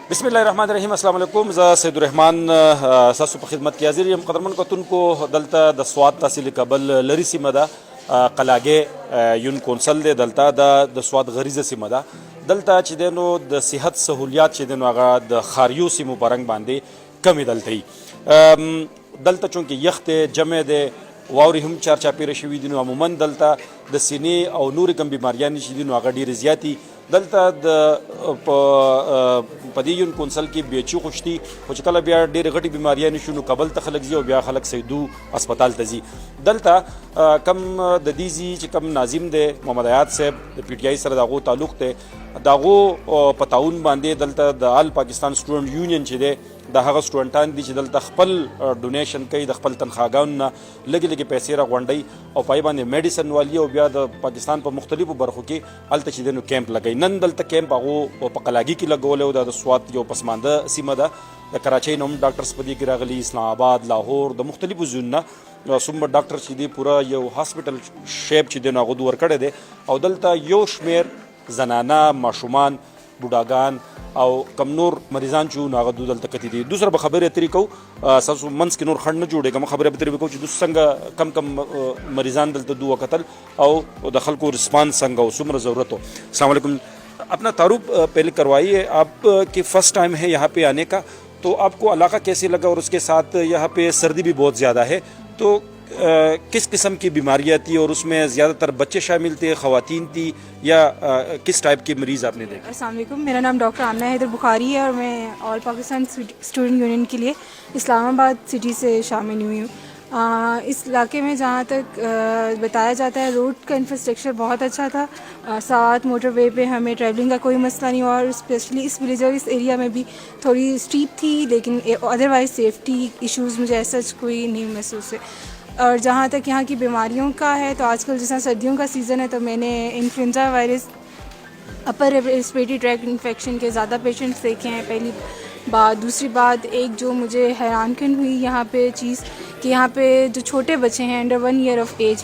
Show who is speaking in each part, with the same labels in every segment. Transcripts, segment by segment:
Speaker 1: बिस्मिल्लाहिर्रहमानिर्रहीम अस्सलाम वालेकुम ज़ सैयद الرحمن ساسو په خدمت کې حاضر یم قدرمن کتونکو دلته د سواد تحصیل قبل لری سیمه ده قلاګې یون کونسل دی دلته د سواد غریزه سیمه ده دلته چې دنو د صحت سہولیات چې دنو هغه د خاریو سیمو پرنګ باندې کمی دلته دلته چونکه یخت جمع ده واوري هم چار چاپیره شوي دي نو عموما دلته د سینې او نور کم بیماریان چې دي نو هغه ډېرې زیاتې دلته د په دې یون کونسل کې بیچو خوشتي خو چې کله بیا ډېرې غټې بیماریانې شو نو کابل ته خلک ځي او بیا خلک سیدو اسپتال ته ځي دلته کم د دې ځي چې کم ناظم دی محمد حیات صاحب د پی ټی آی سره د هغو تعلق دی د هغو په تعاون باندې دلته د آل پاکستان سټوډنټ یونین چې دی د هغه سټوډنټان دي چې دلته خپل ډونیشن کوي د خپل تنخواګانو نه لږې لږې پیسې راغونډوي او پای باندې میډیسن والی او بیا د پاکستان په مختلفو برخو کې هلته چې دی نو کیمپ لګوي نن دلته کیمپ هغو په قلاګي کې لګولی او دا د سوات یو پسمانده سیمه ده د کراچۍ نه هم ډاکټرس په دې کې راغلي اسلام آباد لاهور د مختلفو ځایونو نه څومره ډاکټر چې دی پوره یو هاسپټل شیپ چې دی نو هغو ورکړی دی او دلته یو شمېر زنانه ماشومان بوډاګان او کم نور مریضان چې نو هغه دلته کتي دي دوسره به خبرې اترې کوو ستاسو منځ کې نور خنډ نه جوړېږم خبرې به اترې کوو چې دوی څنګه کم کم مریضان دلته دو وکتل او د خلکو رسپانس څنګه او څومره ضرورت ہو. السلام علیکم. اپنا تعارف پہلے کروائیے. آپ کی فرسٹ ٹائم ہے یہاں پہ آنے کا تو آپ کو علاقہ کیسے لگا اور اس کے ساتھ یہاں پہ سردی بھی بہت زیادہ ہے تو کس قسم کی بیماریاں تھی اور اس میں زیادہ تر بچے شامل تھے خواتین تھی یا کس ٹائپ کے مریض آپ نے دیکھے؟
Speaker 2: السلام علیکم. میرا نام ڈاکٹر آمنہ حیدر بخاری ہے اور میں آل پاکستان اسٹوڈنٹ یونین کے لیے اسلام آباد سٹی سے شامل ہوئی ہوں. اس علاقے میں جہاں تک بتایا جاتا ہے روڈ کا انفراسٹرکچر بہت اچھا تھا. ساتھ موٹر وے پہ ہمیں ٹریولنگ کا کوئی مسئلہ نہیں اور اسپیشلی اس ولیج اور اس ایریا میں بھی تھوڑی اسٹیپ تھی لیکن ادروائز سیفٹی ایشوز مجھے ایسا کوئی نہیں محسوس ہے. اور جہاں تک یہاں کی بیماریوں کا ہے تو آج کل جیسا سردیوں کا سیزن ہے تو میں نے انفلوئنزا وائرس اپر ریسپریٹری ٹریک انفیکشن کے زیادہ پیشنٹس دیکھے ہیں پہلی بات. دوسری بات ایک جو مجھے حیران کن ہوئی یہاں پہ چیز کہ یہاں پہ جو چھوٹے بچے ہیں انڈر 1 ایئر آف ایج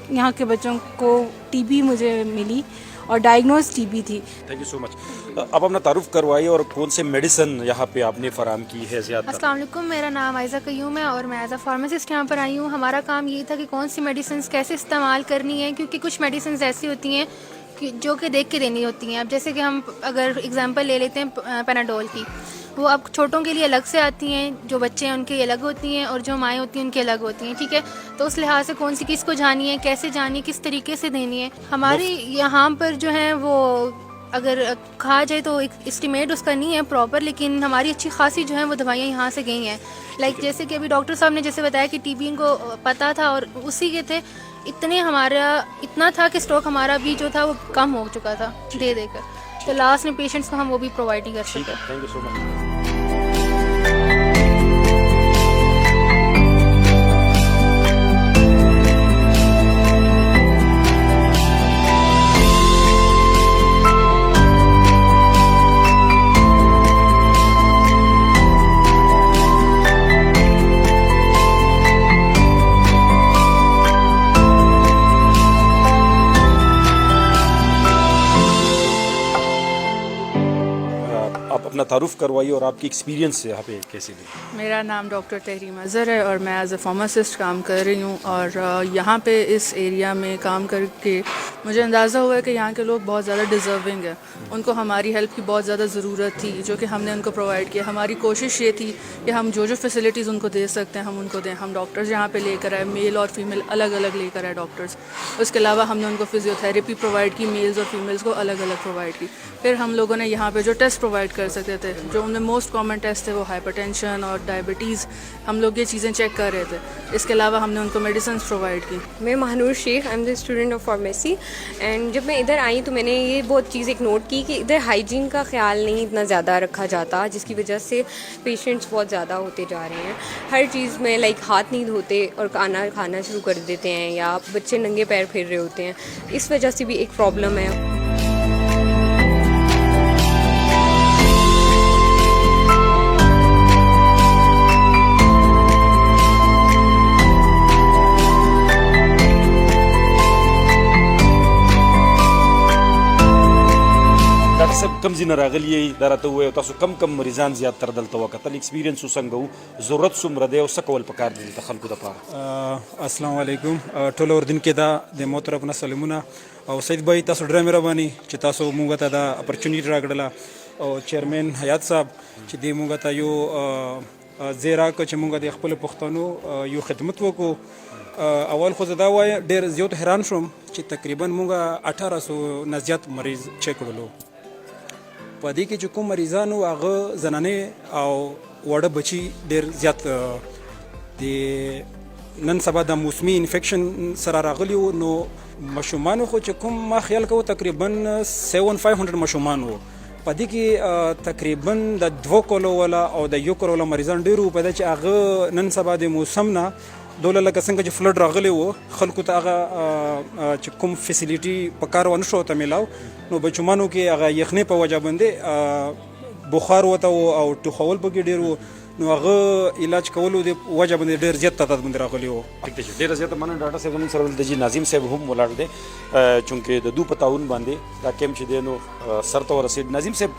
Speaker 2: یہاں کے بچوں کو ٹی بی مجھے ملی اور ڈائگنوز ٹی بی تھی.
Speaker 1: تھینک یو سو مچ. اب اپنا تعارف کروائیے اور کون سے میڈیسن یہاں پہ آپ نے فراہم کی ہے زیادہ؟
Speaker 3: السلام علیکم. میرا نام عائزہ قیوم ہے اور میں ایز اے فارماسسٹ یہاں پر آئی ہوں. ہمارا کام یہ تھا کہ کون سی میڈیسنس کیسے استعمال کرنی ہے کیونکہ کچھ میڈیسنز ایسی ہوتی ہیں جو کہ دیکھ کے دینی ہوتی ہیں. اب جیسے کہ ہم اگر اگزامپل لے لیتے ہیں پیناڈول کی وہ اب چھوٹوں کے لیے الگ سے آتی ہیں جو بچے ہیں ان کے الگ ہوتی ہیں اور جو مائیں ہوتی ہیں ان کی الگ ہوتی ہیں. ٹھیک ہے تو اس لحاظ سے کون سی کس کو جانی ہے کیسے جانی ہے کس طریقے سے دینی ہے. ہماری یہاں پر جو ہے وہ اگر کھا جائے تو اسٹیمیٹ اس کا نہیں ہے پراپر لیکن ہماری اچھی خاصی جو ہے وہ دوائیاں یہاں سے گئی ہیں. لائک جیسے کہ ابھی ڈاکٹر صاحب نے جیسے بتایا کہ ٹی بی ان کو پتہ تھا اور اسی کے تھے اتنا تھا کہ اسٹاک ہمارا بھی جو تھا وہ کم ہو چکا تھا دے کر تو لاسٹ میں پیشنٹس کو ہم وہ بھی پرووائڈ نہیں کر سکتے.
Speaker 1: تھینک یو سو مچ. اپنا تعارف کروائیے اور آپ کی ایکسپیرینس یہاں پہ کیسی لگی؟
Speaker 4: میرا نام ڈاکٹر تحریم اظہر ہے اور میں ایز اے فارماسسٹ کام کر رہی ہوں اور یہاں پہ اس ایریا میں کام کر کے مجھے اندازہ ہوا ہے کہ یہاں کے لوگ بہت زیادہ ڈیزرونگ ہیں. ان کو ہماری ہیلپ کی بہت زیادہ ضرورت تھی جو کہ ہم نے ان کو پرووائڈ کیا. ہماری کوشش یہ تھی کہ ہم جو فیسلٹیز ان کو دے سکتے ہیں ہم ان کو دیں. ہم ڈاکٹرز یہاں پہ لے کر آئے میل اور فیمیل الگ الگ لے کر آئے ڈاکٹرز. اس کے علاوہ ہم نے ان کو فزیو تھراپی پرووائڈ کی میلز اور فیمیلز کو الگ الگ پرووائڈ کی. پھر ہم لوگوں نے یہاں پہ جو ٹیسٹ پرووائڈ کر سکتے تھے جو ان میں موسٹ کامن ٹیسٹ تھے وہ ہائپر ٹینشن اور ڈائبٹیز ہم لوگ یہ چیزیں چیک کر رہے تھے. اس کے علاوہ ہم نے ان کو میڈیسنس پرووائڈ کی.
Speaker 5: میں مہنور شیخ آئی ایم دا اسٹوڈنٹ آف فارمیسی اینڈ جب میں ادھر آئی تو میں نے یہ بہت چیز ایک نوٹ کی کہ ادھر ہائیجین کا خیال نہیں اتنا زیادہ رکھا جاتا جس کی وجہ سے پیشنٹس بہت زیادہ ہوتے جا رہے ہیں. ہر چیز میں ہاتھ نہیں دھوتے اور کھانا شروع کر دیتے ہیں یا بچے ننگے پیر پھر رہے ہوتے ہیں. اس وجہ سے بھی ایک پرابلم ہے.
Speaker 1: ډاکټر صاحب کم ځینې راغلي دا راته ووایه تاسو کم مریضان زیات تر دلته وکتل ایکسپیرینس څنګه و ضرورت څومره دی او څه کول پکار دي دلته خلکو دپاره؟
Speaker 6: السلام علیکم ټولو اردوونکو ته د مو طرف نه سلامونه او سید بھائی تاسو ډېره مهرباني چې تاسو موږ ته دا اپرچونیټي راکړله او چیرمین حیات صاحب چې دې موږ ته یو ځای راکړه چې موږ د خپلو پښتنو یو خدمت وکړو. اول خو زه دا وایم ډېر زیات حیران شوم چې تقریبا موږ 1800 نه زیات مریض چک کړلو. په دې کې چې کوم مریضان وو هغه زنانې او واړه بچي ډېر زیات د نن سبا د موسمي انفیکشن سره راغلي وو. نو ماشومانو خو چې کوم ما خیال کوو تقریبا 7500 ماشومان وو. په دې کې تقریبا د 2 کولو والا او د 1 کولو مریضان ډېر وو. په دې چې هغه نن سبا د موسم نه دوله لکه څنګه چې فلډ راغلی وو خلکو ته هغه چې کوم فیسیلیټي په کار ونه شو ته میلاو. نو بچومانو کې هغه یخنۍ په وجه باندې بخار وته او ټوخول پکې ډېر وو. نو هغه علاج کولو د وجه باندې ډېر زیات تعداد باندې راغلی وو.
Speaker 1: ٹھیک دی ډېره زیاته مننه ډاکټر صاحب. زموږ سره دلته جي ناظم صاحب هم ولاړ دی چونکې د دو په تعاون باندې دا کیمپ چې دی نو سر ته ورسېد. ناظم صاحب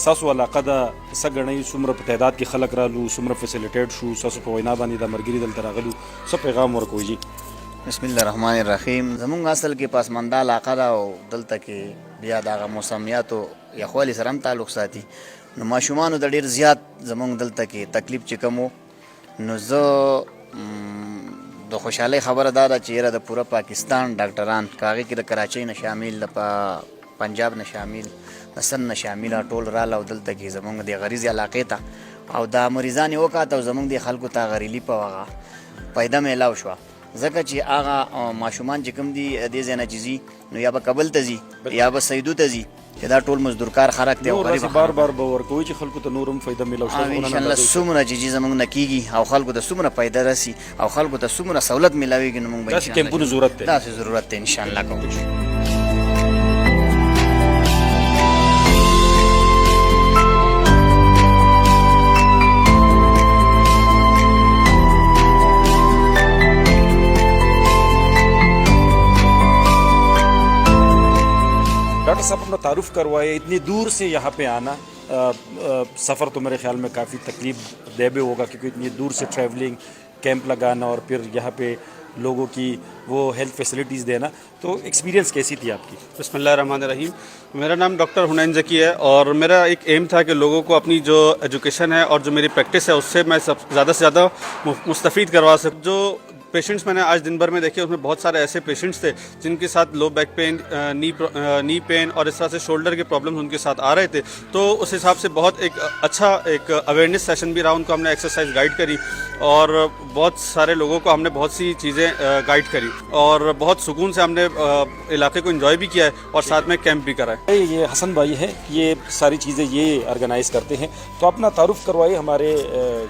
Speaker 1: ستاسو علاقه ده څه ګڼئ څومره په تعداد کې خلک رالو څومره فیسیلیټیټ شو ستاسو په وینا باندې دا ملګري دلته راغلو څه پیغام ورکوئ جي؟
Speaker 7: بسم الله الرحمن الرحیم. زمونږ اصل کې پسمانده علاقه ده او دلته کې بیا د هغه موسمیاتو یخوالي سره هم تعلق ساتي. نو ماشومانو د ډېر زیات زمونږ دلته کې تکلیف چې کوم و نو زه د خوشحالۍ خبره دا ده چې یاره د پوره پاکستان ډاکټران که هغې کې د کراچۍ نه شامل د پنجاب نه شامل د سند نه شامل ټول راله او دلته کې زمونږ د غریزې علاقې ته او دا مریضان یې وکاته او زمونږ د خلکو ته هغه ریلیف او هغه پیدا میلاو شوه. ځکه چې هغه ماشومان چې کوم دي دې ځای نه چې ځي نو یا به کابل ته ځي یا به سیدو ته ځي چې دا ټول مزدورکار خلک دی او غریب
Speaker 1: بار بار به ورکوئ چې خلکو ته نور هم فایده میلاو شي.
Speaker 7: انشاءالله څومره چې جي زمونږ نه کېږي او خلکو ته څومره پیدا رسي او خلکو ته څومره سهولت میلاویږي نو موږ به
Speaker 1: داسې کیمپونو ضرورت دی
Speaker 7: داسې ضرورت دی انشاءالله کوو.
Speaker 1: ڈاکٹر صاحب اپنا تعارف کروائے. اتنی دور سے یہاں پہ آنا سفر تو میرے خیال میں کافی تکلیف دہ بھی ہوگا کیونکہ اتنی دور سے ٹریولنگ کیمپ لگانا اور پھر یہاں پہ لوگوں کی وہ ہیلتھ فیسلٹیز دینا, تو ایکسپیرینس کیسی تھی آپ کی؟
Speaker 8: بسم اللہ الرحمن الرحیم. میرا نام ڈاکٹر حنین ذکی ہے اور میرا ایک ایم تھا کہ لوگوں کو اپنی جو ایجوکیشن ہے اور جو میری پریکٹس ہے اس سے میں زیادہ سے زیادہ مستفید کروا سکوں. جو پیشنٹس میں نے آج دن بھر میں دیکھے اس میں بہت سارے ایسے پیشنٹس تھے جن کے ساتھ لو بیک پین, نی پین اور اس طرح سے شولڈر کے پرابلمس ان کے ساتھ آ رہے تھے. تو اس حساب سے بہت ایک اچھا ایک اویئرنیس سیشن بھی رہا. ان کو ہم نے ایکسرسائز گائیڈ کری اور بہت سارے لوگوں کو ہم نے بہت سی چیزیں گائیڈ کری اور بہت سکون سے ہم نے علاقے کو انجوائے بھی کیا ہے اور ساتھ میں کیمپ بھی کرا ہے.
Speaker 1: یہ حسن بھائی ہیں, یہ ساری چیزیں یہ آرگنائز کرتے ہیں. تو اپنا تعارف کروائیے ہمارے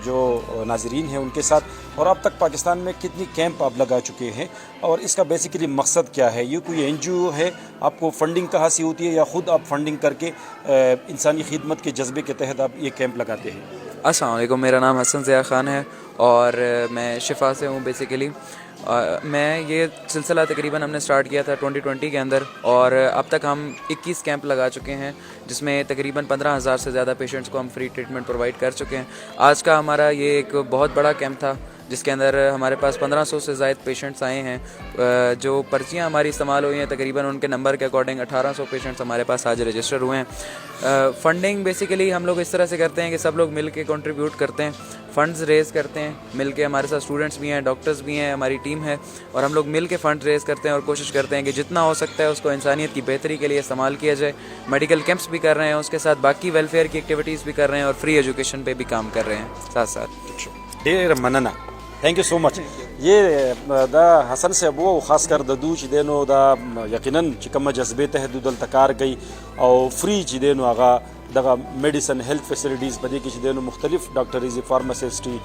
Speaker 1: جو ناظرین ہیں ان کے ساتھ, اور اب تک پاکستان میں کتنی کیمپ آپ لگا چکے ہیں اور اس کا بیسیکلی مقصد کیا ہے؟ یہ کوئی این جی او ہے, آپ کو فنڈنگ کہاں سے ہوتی ہے یا خود آپ فنڈنگ کر کے انسانی خدمت کے جذبے کے تحت آپ یہ کیمپ لگاتے ہیں؟
Speaker 9: السلام علیکم, میرا نام حسن ضیاء خان ہے اور میں شفا سے ہوں بیسیکلی. میں یہ سلسلہ تقریباً ہم نے سٹارٹ کیا تھا 2020 کے اندر اور اب تک ہم 21 کیمپ لگا چکے ہیں جس میں تقریباً 15,000 سے زیادہ پیشنٹس کو ہم فری ٹریٹمنٹ پرووائڈ کر چکے ہیں. آج کا ہمارا یہ ایک بہت بڑا کیمپ تھا جس کے اندر ہمارے پاس 1500 سے زائد پیشنٹس آئے ہیں. جو پرچیاں ہماری استعمال ہوئی ہیں تقریباً ان کے نمبر کے اکارڈنگ 1800 پیشنٹس ہمارے پاس آج رجسٹر ہوئے ہیں. فنڈنگ بیسیکلی ہم لوگ اس طرح سے کرتے ہیں کہ سب لوگ مل کے کنٹریبیوٹ کرتے ہیں, فنڈز ریز کرتے ہیں مل کے. ہمارے ساتھ اسٹوڈنٹس بھی ہیں, ڈاکٹرز بھی ہیں, ہماری ٹیم ہے اور ہم لوگ مل کے فنڈ ریز کرتے ہیں اور کوشش کرتے ہیں کہ جتنا ہو سکتا ہے اس کو انسانیت کی بہتری کے لیے استعمال کیا جائے. میڈیکل کیمپس بھی کر رہے ہیں, اس کے ساتھ باقی ویلفیئر کی ایکٹیویٹیز بھی کر رہے ہیں اور فری ایجوکیشن پہ بھی کام کر رہے ہیں ساتھ ساتھ.
Speaker 1: ډېر مننه, تھینک یو سو مچ. یہ دا حسن صاحب و خاص کر د دو چې دی نو دا یقینا چې کومه جذبې ته دو دلته کار کوي او فری چې دی نو هغه دغه میډیسن هیلث فیسیلیټیز په دې کې چې دی نو مختلف ډاکټریز فارماسسټي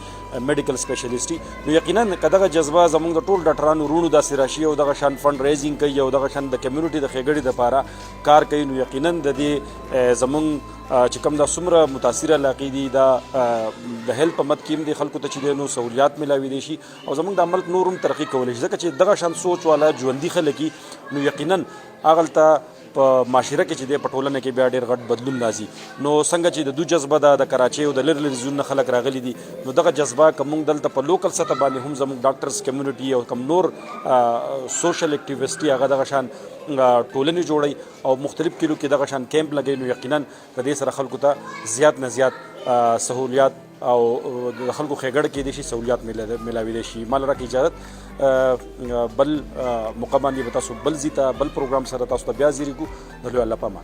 Speaker 1: میډیکل سپیشلیسټي, نو یقینا که دغه جذبه زموږ د ټول ډاکټرانو وروڼو داسې راشي او دغه شان فنډ ریزینګ کوي او دغه شان د کمیونټي د ښېګړې دپاره کار کوي, نو یقینا د دې زموږ چې کوم دا څومره متاثره علاقې دي دا د هیلث په مد کې هم د خلکو ته چې دی نو سهولیات میلاویدی شي او زموږ د ملک نور هم ترقي کولی شي. ځکه چې دغه شان سوچ والا ژوندي خلک نو یقینا هغلته په معاشره کې چې دی په ټولنه کې بیا ډېر غټ بدلون راځي. نو څنګه چې د دوی جذبه ده د کراچۍ او د لرې لرې ځایونو نه خلک راغلي دي، نو دغه جذبه که موږ دلته په لوکل سطح باندې هم زموږ ډاکټرز کمیونټي او کم نور سوشل اکټیویسټي هغه دغه شان ټولنې جوړوي او مختلف کلو کې دغه شان کیمپ لګوي، نو یقینا د دې سره خلکو ته زیات نه زیات سهولیات او د خلکو ښېګړه کېدای شي، سهولیات میلاویدای شي. ما لره کې اجازت بل موقع باندې به تاسو بل ځای ته بل پروګرام سره تاسو ته بیا زیریږو. د لوی الله په امان.